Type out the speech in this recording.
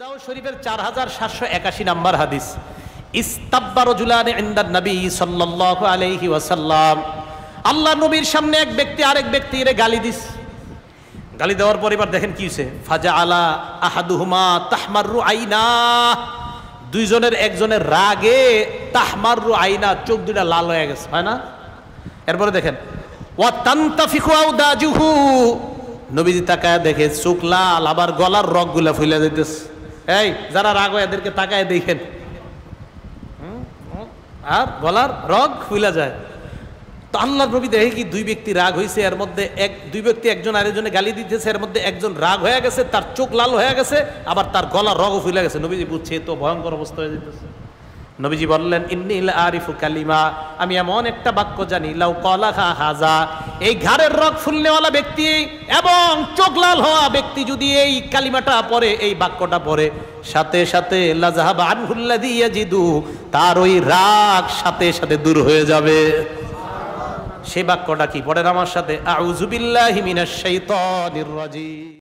দাউদ শরীফের 4781 নাম্বার হাদিস। ইস্তাব্বা রাজুলান ইনদান নবী সাল্লাল্লাহু আলাইহি ওয়াসাল্লাম। আল্লাহ নবীর সামনে এক ব্যক্তি আরেক ব্যক্তির গালি দিস। গালি দেওয়ার পর এবার দেখেন কি হইছে, ফাজাআলা আহাদুহুমা তাহমাররু আইনা, দুইজনের একজনের রাগে তাহমাররু আইনা, চোখ দুইটা লাল হয়ে গেছে, হয় না? এরপরে দেখেন ওয়া তানতাফিখু আউদাজুহু, নবীজি তাকায় দেখে চোখ লাল, আবার গলার রগগুলা ফুলে যাইতেছে। এই যারা রাগ হয় এদেরকে তাকায় দেখেন, আর গলার রগ ফুলে যায়। তো আল্লাহর নবী দেখে কি দুই ব্যক্তি রাগ হয়েছে, এর মধ্যে দুই ব্যক্তি একজন আরেকজনে গালি দিতেছে, এর মধ্যে একজন রাগ হয়ে গেছে, তার চোখ লাল হয়ে গেছে, আবার তার গলার রগও ফুলে গেছে। নবীজি বুঝছে তো ভয়ঙ্কর অবস্থা হয়ে যেতেছে। নবীজি বললেন, ইন্নী লা আরিফু কালিমা, আমি এমন একটা বাক্য জানি, লাউ ক্বালাহা হাযা, এই ঘাড়ের রগ ফুলনেওয়ালা ব্যক্তি এবং চোখ লাল হওয়া ব্যক্তি যদি এই কালিমাটা পড়ে, এই বাক্যটা পড়ে, সাথে সাথে লাযাহাবা আনহুল্লাযী ইয়াজিদু, তার ওই রাগ সাথে সাথে দূর হয়ে যাবে। সেই বাক্যটা কি? পড়েন আমার সাথে, আউযু বিল্লাহি মিনাশ শাইতানির রাজীম।